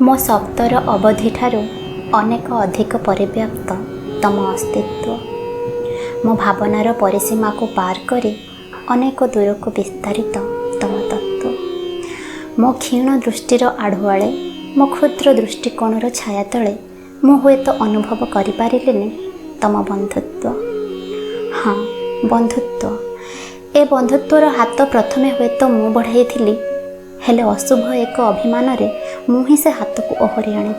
मो शब्दर अवधि ठारू अनेक अधिक परिव्याप्त तम अस्तित्व। मो भावनार परिसीमा को पार करी अनेक दूर को विस्तारित तम तत्व। मो क्षीण दृष्टिर आढ़ुआले मो क्षुद्र दृष्टिकोणर छाया तले मु हुएत अनुभव करिपारिलिनि तम बंधुत्व। हाँ, बंधुत्व। ए बंधुत्वर हाथ प्रथमे हुएत मु बढ़ाई, हेले अशुभ एक अभिमान रे मु ही से हाथ को ओहरी आनी।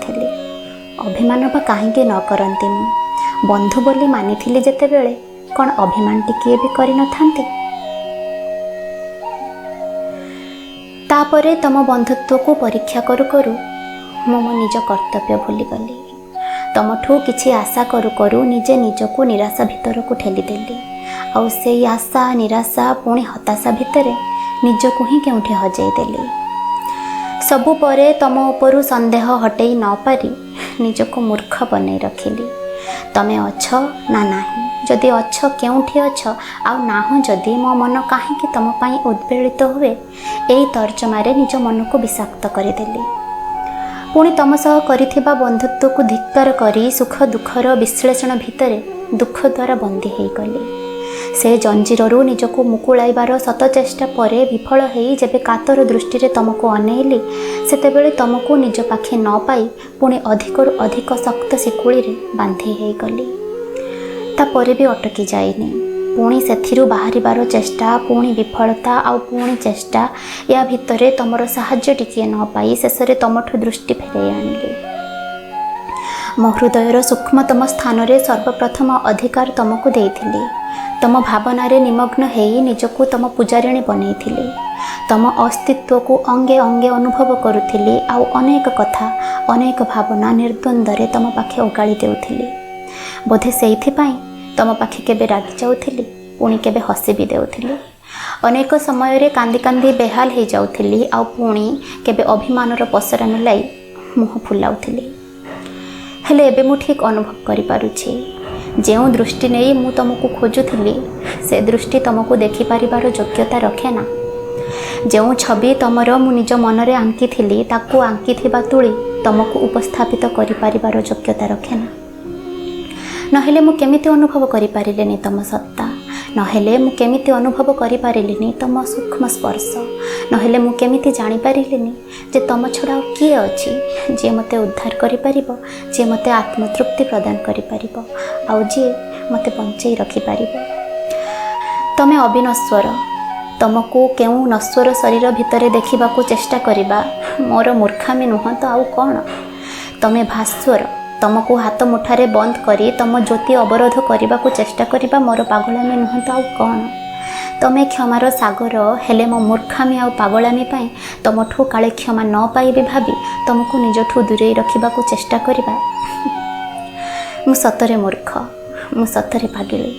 अभिमान बा कहीं न करती, मु बंधु बोली मानी जेतेबेले कौन अभिमान टिके भी करि न थांती। तापरे तम बंधुत्व को परीक्षा करू करू मु मो निज कर्तव्य भूली गली। तमठू किछि आशा करू करू निजे निजको निराशा भितर को ठेली देली। आउ से आशा निराशा पुणी हताशा भितर निजको ही केउठी हजई देली। सबु परे तम उपरु संदेह हटई न पारी निजको मूर्ख बनै रखिली। तमे अछ ना नाही, जदि अछ केउठी अछ आउ नाह जदि मो मन काहेकि तम पाई उद्वेलित हुए, एई तर्जमारे निज मन को विषाक्त करिदेली। पुणी तम सह करिथिबा बंधुत्व को धिक्कार करी सुख दुखर विश्लेषण भितरे दुख द्वारा बंदी होई गली। से जंजीररू निजको मुकुलाइबार शत चेष्टा परे विफल होई जेबे कातर दृष्टि तमको अनेइली, सेतेबेले तमको निज पाखे न पाई पुणी अधिकरू अधिक शक्त शिकुड़ी रे बांधी होई गली। तापरे भी अटकी जाइनी। पुणी सेथिरु बाहरिबार चेष्टा, पुणी विफलता आउ पुणी चेष्टा, या भितरे तमर साहाय्य टिके न पाई शेषरे तमठु दृष्टि फेराई आनिली। मो हृदयर सूक्ष्मतम स्थान रे सर्वप्रथम अधिकार तमको देइथिली। तम भावनारे निमग्न हेई निजको तम पूजारिणी बनैथिली। तम अस्तित्व को अंगे अंगे अनुभव करुथिली। आउ अनेक कथा अनेक भावना निर्द्वंद्वरे तम पाखे ओगाड़ी देउथिली। बोधे सेइथिपाई तम पाखे केबे रागी जाउथिली, पुणी केबे हसी भी देउथिली। अनेक समय रे कांदी कांदी बेहाल हो जाउथिली, आउ पुणी केबे अभिमानर पसरा मिलाई मुह फुलाउथिली। हेले एबे मु ठीक अनुभव करि पारुछि, जो दृष्टि नहीं मु तुमको खोजुली से दृष्टि तुमको देखि पारिबार योग्यता रखे ना। जो छवि तुमर मु निज मन रे आंकी थिली ताकू आंकी थिबा तुली तुमको उपस्थापित करि पारिबार योग्यता रखे ना। नहेले मु केमिति अनुभव करि पारिलेनी तम सत्ता, नहेले मु केमिति अनुभव करि पारिलेनी तम सूक्ष्म स्पर्श, नहेले मु केमिति जानि पारिलेनी जे तम छडा किए अछि जे मते उद्धार करि पारिबो, जे मते आत्मतृप्ति प्रदान करि पारिबो, आउ जे मते बंचई रखि पारिबो। तमे अविनश्वर, तमको केउ नश्वर शरीर भितरे देखिबाकू चेष्टा करिबा मोर मूर्खामी नुह तो आउ कौन। तमे भास्वर, तमको हाथ मुठारे बंद करी तम ज्योति अवरोध करने को चेष्टा करिबा मोर पागलामी नुह तो आउ कौन। तमे क्षमार सागर, हेले मो मूर्खामी आउ पागलामी पाई तमठू काले क्षमा न पाइबे भाभी तुमको निजठू दूरे रखा चेष्टा करिबा। मु सतरे मूर्ख, मु सतरे पागिली।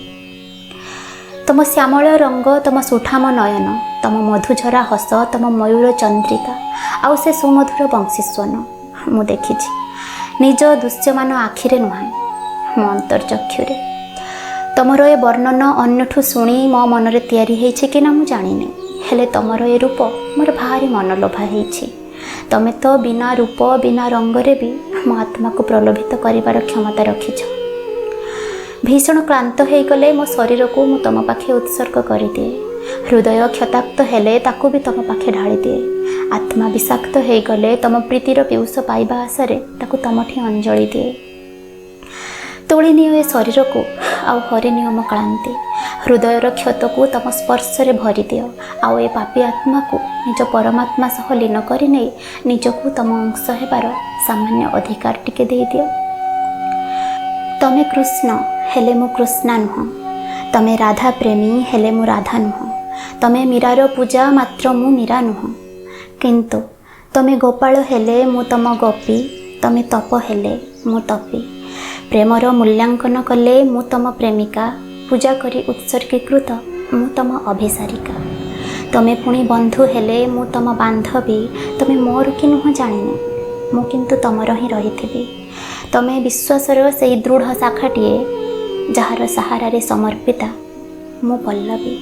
तम श्यामल रंग, तम सुठाम नयन, तम मधुझरा हस, तम मयूर चंद्रिका आउ से सुमधुर बंशीस्वन मु देखिछि निज दृश्यमान आखिरे नुहे मो अंतर्चक्षुरे। तमर ए वर्णन अन्यठू शुणी मो मनरे तैयारी होइछि कि ना मु जानिनी, हेले तमर ए रूप मोर भारी मन लोभा होइछि। तमे तो बिना रूप बिना रंगरे भी मो आत्मा को प्रलोभित करिवार क्षमता रखिछ। भीषण क्लांत हो गले मो शरीर को मु तम पाखे उत्सर्ग करिदिए। हृदय क्षताक्त हेले ताकू भी तम पाखे ढाली दिए। आत्मा विषाक्त हो गले तम प्रीतिर पीयूष पाइबा आशारे ताकू तमठी अंजलि दिए। तोली नियो ए शरीर को आउ हरि नियो मो क्लांति। हृदयर क्षत को तम स्पर्श रे भरी दियो, आउ ए पापी आत्मा को निज परमात्मा सह लीन करि नै निजको तम अंश हेबार सामान्य अधिकार टिके दे दियो। तमे कृष्ण हेले मु कृष्णा नुह, तमे राधा प्रेमी हेले मु राधा नुह, तमे मीरार पूजा मात्र मु मीरा नुह, किंतु तमे गोपाल हेले मु तम गोपी, तमे तप हेले मु तपी, प्रेमर मूल्यांकन कले मु तम प्रेमिका, पूजा करी उत्सर्गीकृत मु तम अभिसारिका। तमे पुणी बंधु हेले मु तम बांधवी, तमे मोर कि नुह जानिनी, मु किंतु तमर ही रहिथिबी। तमे विश्वासर से दृढ़ शाखाटीए जार सहारा रे समर्पिता मु पल्लवी।